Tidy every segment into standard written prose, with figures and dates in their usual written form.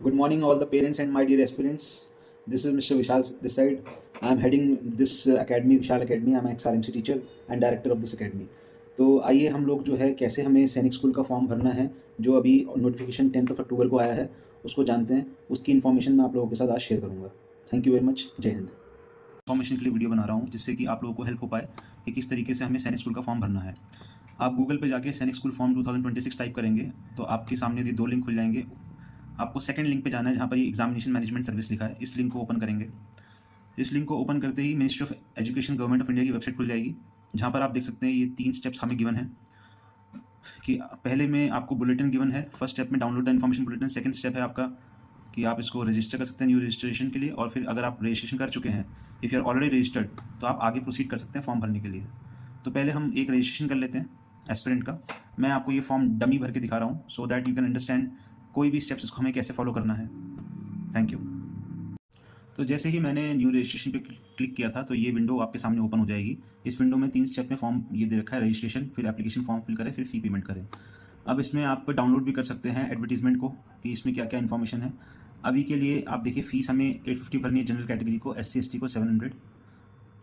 Good morning, all the parents and my dear aspirants. This is Mr. Vishal this side. I am heading this academy, Vishal Academy. I am ex RMC teacher and director of this academy. तो आइए हम लोग जो है कैसे हमें सैनिक school का फॉर्म भरना है, जो अभी नोटिफिकेशन 10 अक्टूबर को आया है, उसको जानते हैं। उसकी इन्फॉर्मेशन मैं आप लोगों के साथ आज शेयर करूँगा। Thank you very much. जय हिंद। इन्फॉर्मेशन के लिए वीडियो बना रहा हूँ जिससे कि आप लोगों को हेल्प हो पाए कि किस तरीके से हमें सैनिक स्कूल का फॉर्म भरना है। आप गूगल पे जाके सैनिक स्कूल फॉर्म 2026 टाइप करेंगे तो आपके सामने ये दो लिंक खुल जाएंगे। आपको सेकंड लिंक पे जाना है जहाँ पर ये एग्जामिनेशन मैनेजमेंट सर्विस लिखा है। इस लिंक को ओपन करेंगे। इस लिंक को ओपन करते ही ministry of education government of India की वेबसाइट खुल जाएगी, जहाँ पर आप देख सकते हैं ये 3 स्टेप्स हमें गिवन है कि पहले में आपको बुलेटिन गिवन है। फर्स्ट स्टेप में download the information bulletin. Second step है आपका कि आप इसको रजिस्टर कर सकते हैं न्यू रजिस्ट्रेशन के लिए, और फिर अगर आप रजिस्ट्रेशन कर चुके हैं, if you are already registered, तो आप आगे प्रोसीड कर सकते हैं फॉर्म भरने के लिए। तो पहले हम एक रजिस्ट्रेशन कर लेते हैं एस्पिरेंट का। मैं आपको ये फॉर्म डमी भर के दिखा रहा हूँ so that you can understand कोई भी स्टेप्स इसको हमें कैसे फॉलो करना है। Thank you. तो जैसे ही मैंने न्यू रजिस्ट्रेशन पे क्लिक किया था तो ये विंडो आपके सामने ओपन हो जाएगी। इस विंडो में 3 स्टेप में फॉर्म ये दे रखा है, रजिस्ट्रेशन, फिर एप्लीकेशन फॉर्म फिल करें, फिर फी पेमेंट करें। अब इसमें आप डाउनलोड भी कर सकते हैं एडवर्टीजमेंट को कि इसमें क्या क्या इन्फॉर्मेशन है। अभी के लिए आप देखिए फ़ीस हमें 850 भरनी है जनरल कैटेगरी को, SC ST को 700।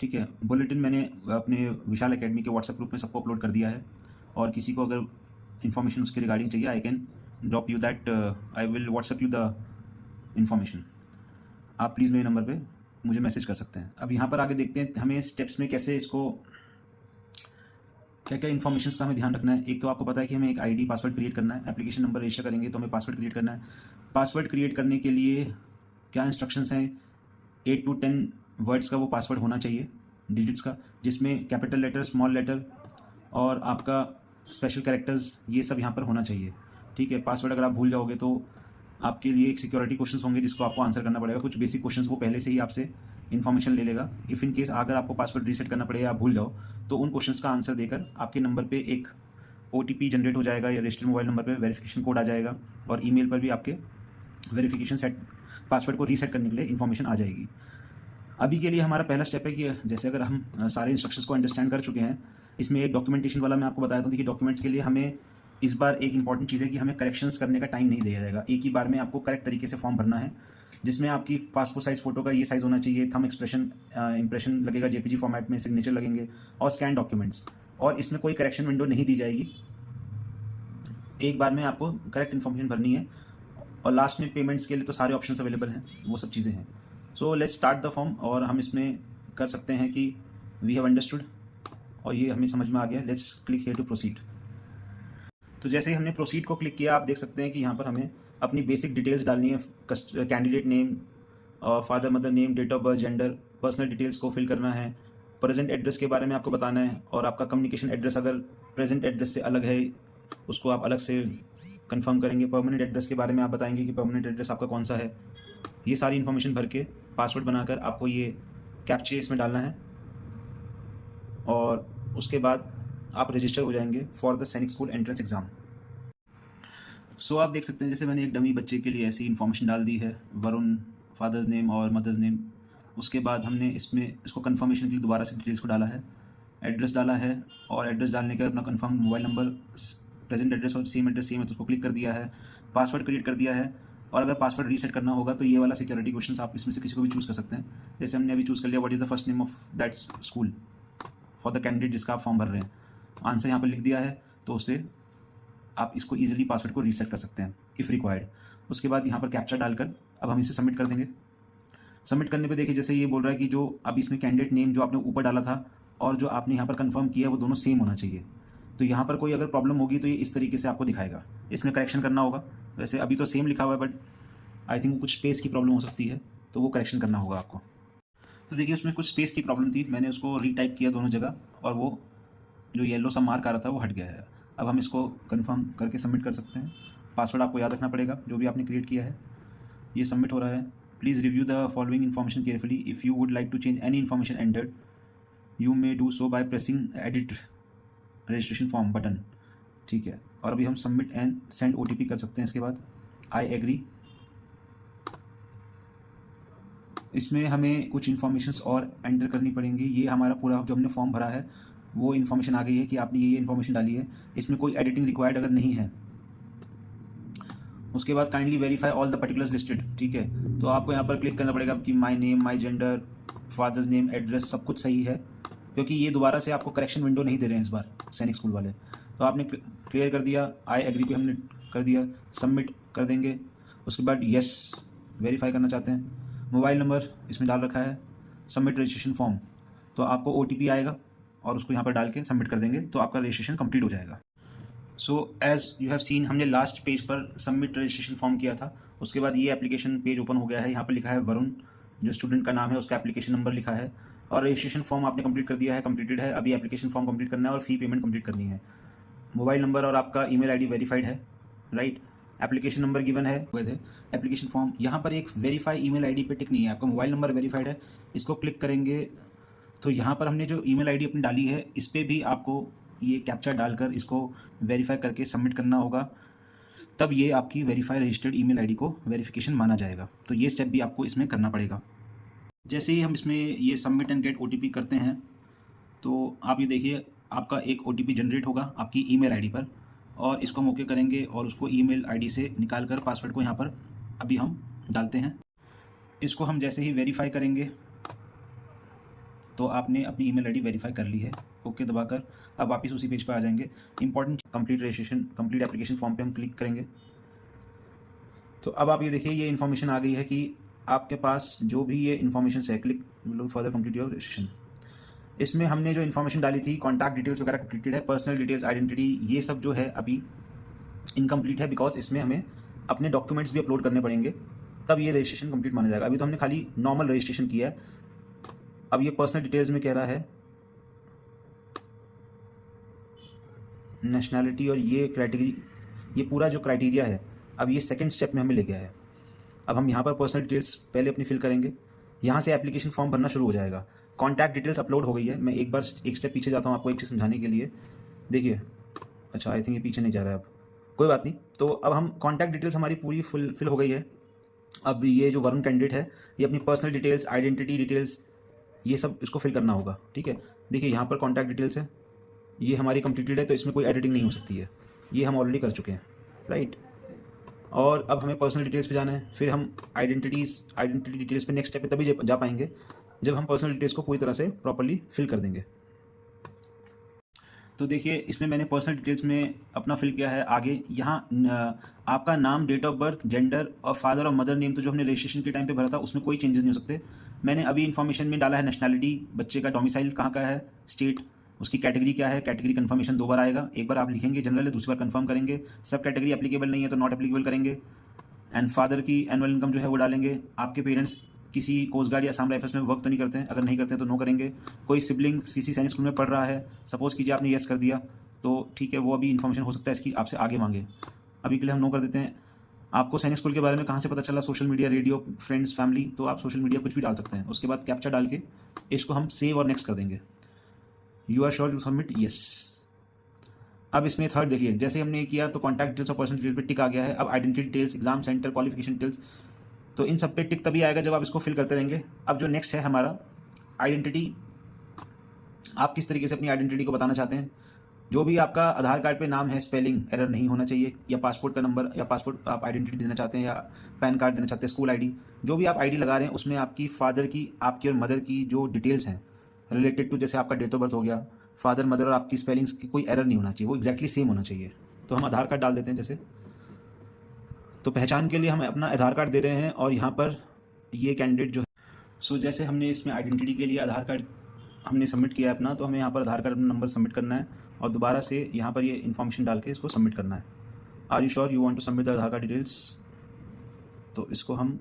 ठीक है। बुलेटिन मैंने अपने विशाल एकेडमी के व्हाट्सएप ग्रुप में सबको अपलोड कर दिया है, और किसी को अगर इन्फॉर्मेशन उसके रिगार्डिंग चाहिए I can drop you that, I will WhatsApp you the information. आप प्लीज़ मेरे नंबर पे मुझे मैसेज कर सकते हैं। अब यहाँ पर आगे देखते हैं हमें स्टेप्स में कैसे इसको क्या क्या इन्फॉर्मेशन का हमें ध्यान रखना है। एक तो आपको पता है कि हमें एक ID पासवर्ड क्रिएट करना है। एप्लीकेशन नंबर रजिस्टर करेंगे तो हमें पासवर्ड क्रिएट करना है। पासवर्ड क्रिएट करने के लिए क्या इंस्ट्रक्शंस हैं, 8 to 10 वर्ड्स का वो पासवर्ड होना चाहिए, डिजिट्स का, जिसमें कैपिटल लेटर, स्मॉल लेटर और आपका स्पेशल कैरेक्टर्स, ये सब यहाँ पर होना चाहिए। ठीक है। पासवर्ड अगर आप भूल जाओगे तो आपके लिए एक सिक्योरिटी क्वेश्चंस होंगे जिसको आपको आंसर करना पड़ेगा। कुछ बेसिक क्वेश्चंस वो पहले से ही आपसे इन्फॉर्मेशन ले लेगा। इफ़ इन केस अगर आपको पासवर्ड रीसेट करना पड़े या आप भूल जाओ तो उन क्वेश्चंस का आंसर देकर आपके नंबर पे एक OTP जनरेट हो जाएगा, या रजिस्टर्ड मोबाइल नंबर पे वेरिफिकेशन कोड आ जाएगा, और ईमेल पर भी आपके वेरिफिकेशन सेट पासवर्ड को रीसेट करने के लिए इन्फॉर्मेशन आ जाएगी। अभी के लिए हमारा पहला स्टेप है कि जैसे अगर हम सारे इंस्ट्रक्शंस को अंडरस्टैंड कर चुके हैं, इसमें एक डॉक्यूमेंटेशन वाला मैं आपको बताया था कि डॉक्यूमेंट्स के लिए हमें इस बार एक इंपॉर्टेंट चीज़ है कि हमें करेक्शंस करने का टाइम नहीं दिया जाएगा। एक ही बार में आपको करेक्ट तरीके से फॉर्म भरना है, जिसमें आपकी पासपोर्ट साइज़ फ़ोटो का ये साइज़ होना चाहिए, थंब इंप्रेशन लगेगा JPG फॉर्मेट में, सिग्नेचर लगेंगे और स्कैन डॉक्यूमेंट्स, और इसमें कोई करेक्शन विंडो नहीं दी जाएगी। एक बार में आपको करेक्ट इन्फॉर्मेशन भरनी है, और लास्ट में पेमेंट्स के लिए तो सारे ऑप्शंस अवेलेबल हैं, वो सब चीज़ें हैं। So let's start the form, और हम इसमें कर सकते हैं कि वी हैव अंडरस्टूड, और ये हमें समझ में आ गया। Let's click here to proceed. तो जैसे ही हमने प्रोसीड को क्लिक किया, आप देख सकते हैं कि यहाँ पर हमें अपनी बेसिक डिटेल्स डालनी है। Candidate name, father mother name, date of birth, gender, personal details को फिल करना है। प्रेजेंट एड्रेस के बारे में आपको बताना है, और आपका कम्युनिकेशन एड्रेस अगर प्रेजेंट एड्रेस से अलग है उसको आप अलग से कंफर्म करेंगे। परमानेंट एड्रेस के बारे में आप बताएंगे कि परमानेंट एड्रेस आपका कौन सा है। ये सारी इन्फॉर्मेशन भर के पासवर्ड बनाकर आपको ये कैप्चा इसमें डालना है, और उसके बाद आप रजिस्टर हो जाएंगे फॉर द सैनिक स्कूल एंट्रेंस एग्ज़ाम। सो आप देख सकते हैं जैसे मैंने एक डमी बच्चे के लिए ऐसी इन्फॉर्मेशन डाल दी है, वरुण, फादर्स नेम और मदर्स नेम। उसके बाद हमने इसमें इसको कंफर्मेशन के लिए दोबारा से डिटेल्स को डाला है, एड्रेस डाला है, और एड्रेस डालने के बाद अपना confirm mobile number, present address और सेम एड्रेस सेम है तो उसको क्लिक कर दिया है, पासवर्ड क्रिएट कर दिया है। और अगर पासवर्ड रीसेट करना होगा तो ये वाला सिक्योरिटी क्वेश्चन आप इसमें से किसी को भी चूज़ कर सकते हैं। जैसे हमने अभी चूज़ कर लिया, what is the first name of that school for the candidate जिसका आप फॉर्म भर रहे हैं। आंसर यहाँ पर लिख दिया है, तो उससे आप इसको ईजिली पासवर्ड को रीसेट कर सकते हैं इफ़ रिक्वायर्ड। उसके बाद यहाँ पर कैप्चा डालकर अब हम इसे सबमिट कर देंगे। सबमिट करने पे देखिए जैसे ये बोल रहा है कि जो अब इसमें कैंडिडेट नेम जो आपने ऊपर डाला था और जो आपने यहाँ पर कंफर्म किया वो दोनों सेम होना चाहिए। तो यहाँ पर कोई अगर प्रॉब्लम होगी तो ये इस तरीके से आपको दिखाएगा, इसमें करेक्शन करना होगा। वैसे अभी तो सेम लिखा हुआ है, बट आई थिंक कुछ स्पेस की प्रॉब्लम हो सकती है, तो वो करेक्शन करना होगा आपको। तो देखिए उसमें कुछ स्पेस की प्रॉब्लम थी, मैंने उसको रीटाइप किया दोनों जगह, और वो जो येलो सा मार्क आ रहा था वो हट गया है। अब हम इसको कंफर्म करके सबमिट कर सकते हैं। पासवर्ड आपको याद रखना पड़ेगा जो भी आपने क्रिएट किया है। ये सबमिट हो रहा है। Please review the following information carefully. If you would like to change any information entered you may do so by pressing edit registration form button. ठीक है। और अभी हम सबमिट एंड सेंड OTP कर सकते हैं। इसके बाद आई एग्री। इसमें हमें कुछ इन्फॉर्मेशंस और एंटर करनी पड़ेंगी। ये हमारा पूरा जो हमने फॉर्म भरा है वो इन्फॉर्मेशन आ गई है कि आपने ये इन्फॉर्मेशन डाली है। इसमें कोई एडिटिंग रिक्वायर्ड अगर नहीं है उसके बाद kindly verify all the particulars listed, ठीक है। तो आपको यहाँ पर क्लिक करना पड़ेगा कि my name, my gender, father's name, address सब कुछ सही है, क्योंकि ये दोबारा से आपको करेक्शन विंडो नहीं दे रहे हैं इस बार सैनिक स्कूल वाले। तो आपने क्लियर कर दिया, आई एग्री पे हमने कर दिया, सबमिट कर देंगे। उसके बाद येस वेरीफाई करना चाहते हैं, मोबाइल नंबर इसमें डाल रखा है, सबमिट रजिस्ट्रेशन फॉर्म, तो आपको OTP आएगा और उसको यहाँ पर डाल के सबमिट कर देंगे तो आपका रजिस्ट्रेशन कंप्लीट हो जाएगा। So as you have seen, हमने लास्ट पेज पर सबमिट रजिस्ट्रेशन फॉर्म किया था। उसके बाद ये एप्लीकेशन पेज ओपन हो गया है। यहाँ पर लिखा है वरुण, जो स्टूडेंट का नाम है, उसका एप्लीकेशन नंबर लिखा है, और रजिस्ट्रेशन फॉर्म आपने कंप्लीट कर दिया है, कंप्लीटेड है। अभी एप्लीकेशन फॉर्म कंप्लीट करना है और फी पेमेंट कंप्लीट करनी है। मोबाइल नंबर और आपका ईमेल आईडी वेरीफाइड है, राइट। एप्लीकेशन नंबर गिवन है, हुए थे एप्लीकेशन फॉर्म। यहाँ पर एक वेरीफाई ईमेल आईडी पे टिक नहीं है, आपका मोबाइल नंबर वेरीफाइड है। इसको क्लिक करेंगे तो यहाँ पर हमने जो ईमेल आईडी अपनी डाली है इस पर भी आपको ये कैप्चा डालकर इसको वेरीफाई करके सबमिट करना होगा, तब ये आपकी वेरीफाई रजिस्टर्ड ईमेल आईडी को वेरिफिकेशन माना जाएगा। तो ये स्टेप भी आपको इसमें करना पड़ेगा। जैसे ही हम इसमें ये सबमिट एंड गेट OTP करते हैं तो आप ये देखिए आपका एक OTP जनरेट होगा आपकी ईमेल आईडी पर, और इसको हम ओके करेंगे और उसको ईमेल आईडी से निकाल कर पासवर्ड को यहाँ पर अभी हम डालते हैं। इसको हम जैसे ही वेरीफाई करेंगे तो आपने अपनी ईमेल आईडी वेरीफाई कर ली है, ओके दबाकर अब वापस उसी पेज पर आ जाएंगे। Important complete registration, complete application form पे हम क्लिक करेंगे तो अब आप ये देखिए ये इन्फॉर्मेशन आ गई है कि आपके पास जो भी ये इन्फॉर्मेशन है, click further complete your registration. इसमें हमने जो इन्फॉर्मेशन डाली थी, कॉन्टैक्ट डिटेल्स वगैरह कंप्लीटेड है, पर्सनल डिटेल्स, आइडेंटिटी, ये सब जो है अभी इनकम्प्लीट है, बिकॉज इसमें हमें अपने डॉक्यूमेंट्स भी अपलोड करने पड़ेंगे, तब ये रजिस्ट्रेशन कंप्लीट माना जाएगा। अभी तो हमने खाली नॉर्मल रजिस्ट्रेशन किया है। अब ये पर्सनल डिटेल्स में कह रहा है नेशनैलिटी और ये कैटेगरी, ये पूरा जो क्राइटेरिया है अब ये सेकंड स्टेप में हमें ले गया है। अब हम यहाँ पर पर्सनल डिटेल्स पहले अपनी फिल करेंगे, यहाँ से एप्लीकेशन फॉर्म भरना शुरू हो जाएगा। कॉन्टैक्ट डिटेल्स अपलोड हो गई है। मैं एक बार एक स्टेप पीछे जाता हूँ आपको एक चीज़ समझाने के लिए। देखिए, अच्छा आई थिंक ये पीछे नहीं जा रहा है, अब कोई बात नहीं। तो अब हम कॉन्टैक्ट डिटेल्स हमारी पूरी फिल हो गई है। अब ये जो वरुण कैंडिडेट है ये अपनी पर्सनल डिटेल्स, आइडेंटिटी डिटेल्स, ये सब इसको फिल करना होगा, ठीक है। देखिए यहाँ पर कॉन्टैक्ट डिटेल्स है, ये हमारी कंप्लीटेड है तो इसमें कोई एडिटिंग नहीं हो सकती है, ये हम ऑलरेडी कर चुके हैं, राइट। और अब हमें पर्सनल डिटेल्स पे जाना है, फिर हम आइडेंटिटी डिटेल्स पे नेक्स्ट स्टेप पे तभी जा पाएंगे जब हम पर्सनल डिटेल्स को पूरी तरह से प्रॉपर्ली फिल कर देंगे। तो देखिए इसमें मैंने पर्सनल डिटेल्स में अपना फिल किया है। आगे यहाँ आपका नाम, डेट ऑफ बर्थ, जेंडर और फादर और मदर नेम तो जो हमने रजिस्ट्रेशन के टाइम पे भरा था उसमें कोई चेंजेस नहीं हो सकते। मैंने अभी इन्फॉर्मेशन में डाला है नेशनैलिटी, बच्चे का डोमिसाइल कहाँ का है, स्टेट, उसकी कैटेगरी क्या है, कैटेगरी कन्फर्मेशन 2 बार आएगा, एक बार आप लिखेंगे जनरल है, दूसरी बार कन्फर्म करेंगे, सब कैटेगरी एप्लीकेबल नहीं है तो नॉट एप्लीकेबल करेंगे। एंड फादर की एनुअल इनकम जो है वो डालेंगे। आपके पेरेंट्स किसी कोस्ट गार्ड या असम राइफल्स में वर्क तो नहीं करते हैं, अगर नहीं करते हैं तो नो करेंगे। कोई सिबलिंग CC सैनिक स्कूल में पढ़ रहा है, सपोज़ कीजिए आपने येस कर दिया तो ठीक है, वो अभी इन्फॉर्मेशन हो सकता है इसकी आपसे आगे मांगे, अभी के लिए हम नो कर देते हैं। आपको सैनिक स्कूल के बारे में कहाँ से पता चला, social media, radio, friends, family, तो आप सोशल मीडिया कुछ भी डाल सकते हैं। उसके बाद कैप्चा डाल के इसको हम सेव और नेक्स्ट कर देंगे। You are sure to submit, yes. अब इसमें थर्ड देखिए, जैसे हमने किया तो कॉन्टैक्ट डिटेल्स और पर्सनल डिटेल्स पे टिक आ गया है। अब identity details, exam centre, qualification details, तो इन सब पे टिक तभी आएगा जब आप इसको फिल करते रहेंगे। अब जो नेक्स्ट है हमारा आइडेंटिटी, आप किस तरीके से अपनी आइडेंटिटी को बताना चाहते हैं। जो भी आपका आधार कार्ड पे नाम है, स्पेलिंग एरर नहीं होना चाहिए, या पासपोर्ट का नंबर या पासपोर्ट आप आइडेंटिटी देना चाहते हैं, या पैन कार्ड देना चाहते हैं, स्कूल आईडी, जो भी आप आईडी लगा रहे हैं उसमें आपकी फादर की, आपकी और मदर की जो डिटेल्स हैं रिलेटेड टू, जैसे आपका डेट ऑफ बर्थ हो गया, फादर, मदर और आपकी स्पेलिंग्स की कोई एरर नहीं होना चाहिए, वो एक्जैक्टली सेम होना चाहिए। तो हम आधार कार्ड डाल देते हैं जैसे, तो पहचान के लिए हम अपना आधार कार्ड दे रहे हैं और यहाँ पर ये कैंडिडेट जो है, सो जैसे हमने इसमें आइडेंटिटी के लिए आधार कार्ड हमने सबमिट किया है अपना, तो हमें यहाँ पर आधार कार्ड नंबर सबमिट करना है और दोबारा से यहाँ पर ये इन्फॉर्मेशन डाल के इसको सबमिट करना है। Are you sure you want to submit the Aadhaar card details, तो इसको हम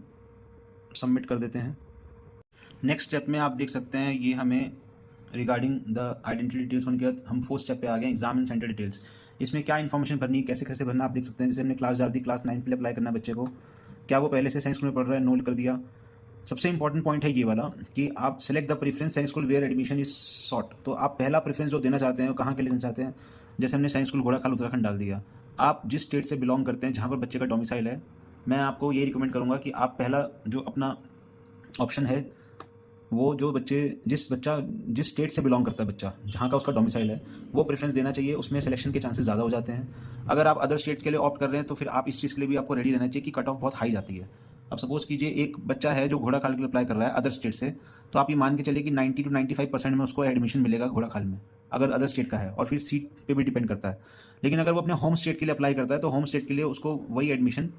सबमिट कर देते हैं। नेक्स्ट स्टेप में आप देख सकते हैं ये हमें रिगार्डिंग द आइडेंटिटी डिटेल्स होने के बाद हम 4th स्टेप पे आ गए, एग्जाम एंड सेंटर डिटेल्स। इसमें क्या इन्फॉर्मेशन भरनी है, कैसे कैसे भरना आप देख सकते हैं। जैसे हमने क्लास डाल दी, क्लास 9th के लिए अप्लाई करना है बच्चे को, क्या वो पहले से साइंस स्कूल में पढ़ रहा है, नोट कर दिया। सबसे इंपॉर्टेंट पॉइंट है ये वाला कि आप select the preference science school where admission is sought, तो आप पहला प्रेफरेंस जो देना चाहते हैं वो कहाँ के लिए देना चाहते हैं। जैसे हमने साइंस स्कूल घोड़ाखाल उत्तराखंड डाल दिया। आप जिस स्टेट से बिलोंग करते हैं, जहाँ पर बच्चे का डोमिसाइल है, मैं आपको ये रिकमेंड करूँगा कि आप पहला जो अपना ऑप्शन है वो जो जिस स्टेट से बिलोंग करता है बच्चा, जहाँ का उसका डोमिसाइल है, वो प्रेफरेंस देना चाहिए। उसमें सिलेक्शन के चांसेस ज़्यादा हो जाते हैं। अगर आप अदर स्टेट्स के लिए ऑप्ट कर रहे हैं तो फिर आप इस चीज़ के लिए भी आपको रेडी रहना चाहिए कि कट ऑफ बहुत हाई जाती है। अब सपोज़ कीजिए एक बच्चा है जो घोड़ाखाल के लिए अप्लाई कर रहा है अदर स्टेट से, तो आप ये मान के चलिए कि 90 to 95% में उसको एडमिशन मिलेगा घोड़ाखाल में, अगर अदर स्टेट का है, और फिर सीट पे भी डिपेंड करता है। लेकिन अगर वो अपने होम स्टेट के लिए अप्लाई करता है तो होम स्टेट के लिए उसको वही एडमिशन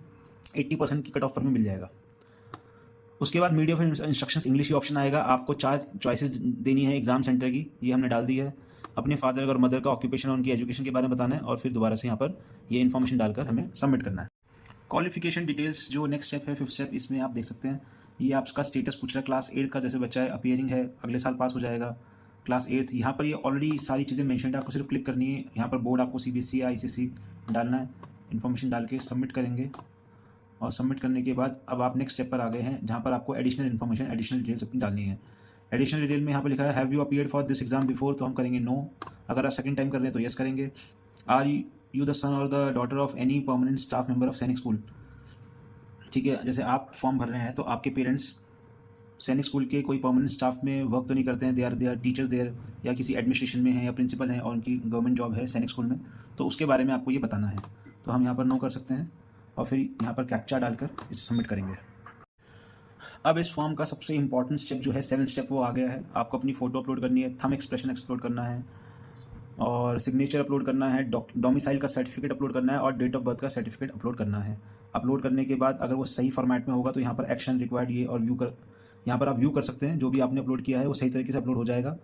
80% की कट ऑफ पर में मिल जाएगा। उसके बाद medium of instructions English he option आएगा। आपको 4 चॉइसेस देनी है एग्जाम सेंटर की, ये हमने डाल दी है। अपने फादर और मदर का ऑक्यूपेशन और उनकी एजुकेशन के बारे में बताना है, और फिर दोबारा से यहाँ पर ये इन्फॉर्मेशन डालकर हमें सबमिट करना है। क्वालिफिकेशन डिटेल्स जो नेक्स्ट स्टेप है 5th स्टेप, इसमें आप देख सकते हैं ये आपका स्टेटस पूछ रहा है। क्लास 8 का जैसे बच्चा है, अपीयरिंग है, अगले साल पास हो जाएगा क्लास 8। यहाँ पर ये ऑलरेडी सारी चीज़ें मेंशन है, आपको सिर्फ क्लिक करनी है। यहाँ पर बोर्ड आपको CBSE या ICSE डालना है, इन्फॉर्मेशन डाल के सबमिट करेंगे। और सबमिट करने के बाद अब आप नेक्स्ट स्टेप पर आ गए हैं, जहाँ पर आपको एडिशनल इन्फॉर्मेशन, एडिशनल डिटेल्स अपनी डालनी है। एडिशनल डिटेल में यहाँ पर लिखा है have you appeared for this exam before, तो हम करेंगे नो। अगर आप सेकंड टाइम कर रहे हैं तो येस करेंगे। आर यू द सन और the daughter of any permanent staff member of सैनिक स्कूल, ठीक है। जैसे आप फॉर्म भर रहे हैं तो आपके पेरेंट्स सैनिक स्कूल के कोई परमानेंट स्टाफ में वर्क तो नहीं करते हैं, दे आर टीचर्स देयर, या किसी एडमिनिस्ट्रेशन में है या प्रिंसिपल हैं और उनकी गवर्नमेंट जॉब है सैनिक स्कूल में, तो उसके बारे में आपको ये बताना है। तो हम यहाँ पर नो कर सकते हैं और फिर यहाँ पर कैप्चा डालकर इसे सबमिट करेंगे। अब इस फॉर्म का सबसे इंपॉर्टेंट स्टेप जो है 7th स्टेप, वो आ गया है। आपको अपनी फ़ोटो अपलोड करनी है, थंब एक्सप्रेशन अपलोड करना है, और सिग्नेचर अपलोड करना है, डोमिसाइल का सर्टिफिकेट अपलोड करना है, और डेट ऑफ बर्थ का सर्टिफिकेट अपलोड करना है। अपलोड करने के बाद अगर वो सही फॉर्मेट में होगा तो यहाँ पर एक्शन रिक्वायर्ड ये और यहाँ पर आप व्यू कर सकते हैं। जो भी आपने अपलोड किया है वो सही तरीके से अपलोड हो जाएगा।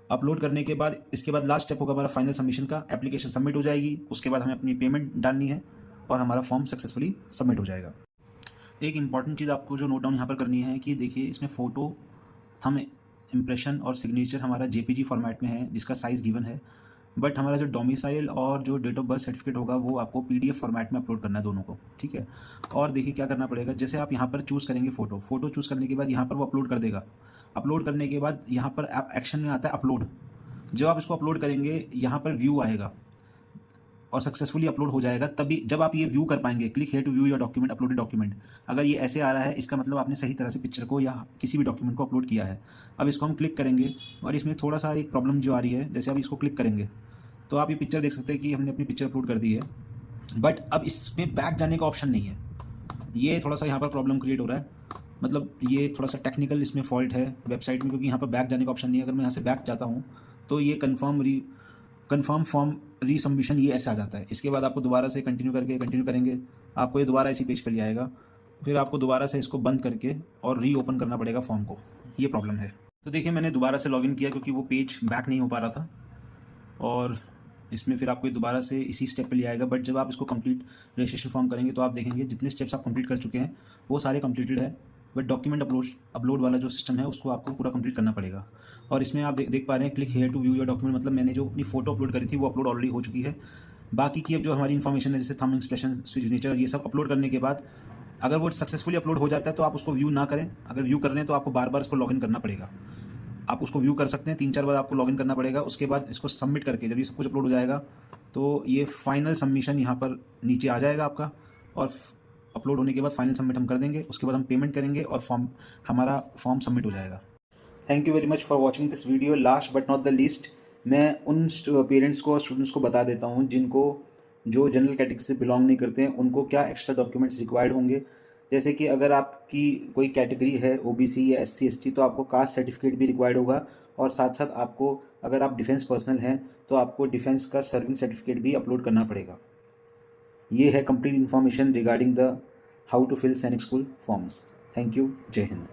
अपलोड करने के बाद इसके बाद लास्ट स्टेप होगा हमारा फाइनल सबमिशन का। एप्लीकेशन सबमिट हो जाएगी, उसके बाद हमें अपनी पेमेंट डालनी है और हमारा फॉर्म सक्सेसफुली सबमिट हो जाएगा। एक इंपॉर्टेंट चीज़ आपको जो नोट डाउन यहाँ पर करनी है कि देखिए इसमें फ़ोटो, थंब इम्प्रेशन और सिग्नेचर हमारा JPG फॉर्मेट में है, जिसका साइज़ गिवन है। बट हमारा जो डोमिसाइल और जो डेट ऑफ बर्थ सर्टिफिकेट होगा वो आपको PDF फॉर्मेट में अपलोड करना है, दोनों को, ठीक है। और देखिए क्या करना पड़ेगा, जैसे आप यहाँ पर चूज़ करेंगे फ़ोटो चूज़ करने के बाद यहाँ पर वो अपलोड कर देगा। अपलोड करने के बाद यहाँ पर एक्शन में आता है अपलोड। जब आप इसको अपलोड करेंगे यहाँ पर व्यू आएगा और सक्सेसफुली अपलोड हो जाएगा। तभी जब आप ये व्यू कर पाएंगे, click here to view your document, uploaded document, अगर ये ऐसे आ रहा है इसका मतलब आपने सही तरह से पिक्चर को या किसी भी डॉक्यूमेंट को अपलोड किया है। अब इसको हम क्लिक करेंगे और इसमें थोड़ा सा एक प्रॉब्लम जो आ रही है, जैसे अब इसको क्लिक करेंगे तो आप ये पिक्चर देख सकते हैं कि हमने अपनी पिक्चर अपलोड कर दी है, बट अब इसमें बैक जाने का ऑप्शन नहीं है। ये थोड़ा सा यहाँ पर प्रॉब्लम क्रिएट हो रहा है, मतलब ये थोड़ा सा टेक्निकल इसमें फॉल्ट है वेबसाइट में, क्योंकि यहाँ पर बैक जाने का ऑप्शन नहीं है। अगर मैं यहाँ से बैक जाता हूँ तो ये कन्फर्म फॉर्म रीसबमिशन ये ऐसे आ जाता है। इसके बाद आपको दोबारा से कंटिन्यू करेंगे, आपको ये दोबारा इसी पेज पर ले आएगा, फिर आपको दोबारा से इसको बंद करके और रीओपन करना पड़ेगा फॉर्म को। ये प्रॉब्लम है। तो देखिए मैंने दोबारा से लॉगिन किया क्योंकि वो पेज बैक नहीं हो पा रहा था, और इसमें फिर आपको दोबारा से इसी स्टेप पे ले आएगा। बट जब आप इसको कंप्लीट रजिस्ट्रेशन फॉर्म करेंगे तो आप देखेंगे जितने स्टेप्स आप कंप्लीट कर चुके हैं वो सारे कंप्लीटेड है, बट डॉक्यूमेंट अपलोड वाला जो सिस्टम है उसको आपको पूरा कंप्लीट करना पड़ेगा। और इसमें आप देख पा रहे हैं click here to view your document, मतलब मैंने जो अपनी फ़ोटो अपलोड करी थी वो अपलोड ऑलरेडी हो चुकी है। बाकी की अब जो हमारी इन्फॉर्मेशन है जैसे थंब एक्सप्रेशन, सिग्नेचर, ये सब अपलोड करने के बाद अगर वो सक्सेसफुली अपलोड हो जाता है तो आप उसको व्यू ना करें। अगर व्यू कर रहे हैं तो आपको बार बार इसको लॉगिन करना पड़ेगा। आप उसको व्यू कर सकते हैं, 3-4 बार आपको लॉगिन करना पड़ेगा। उसके बाद इसको सबमिट करके जब ये सब कुछ अपलोड हो जाएगा तो ये फाइनल सबमिशन यहाँ पर नीचे आ जाएगा आपका, और अपलोड होने के बाद फाइनल सबमिट हम कर देंगे। उसके बाद हम पेमेंट करेंगे और हमारा फॉर्म सबमिट हो जाएगा। Thank you very much for watching this video. Last but not the least, मैं उन पेरेंट्स को और स्टूडेंट्स को बता देता हूँ जिनको जो जनरल कैटेगरी से बिलोंग नहीं करते हैं, उनको क्या एक्स्ट्रा डॉक्यूमेंट्स रिक्वायर्ड होंगे। जैसे कि अगर आपकी कोई कैटेगरी है OBC या SC ST तो आपको कास्ट सर्टिफिकेट भी रिक्वायर्ड होगा, और साथ साथ आपको अगर आप डिफेंस पर्सनल हैं तो आपको डिफेंस का सर्विंग सर्टिफिकेट भी अपलोड करना पड़ेगा। ये है complete information regarding the how to fill Sainik school forms. Thank you. जय हिंद।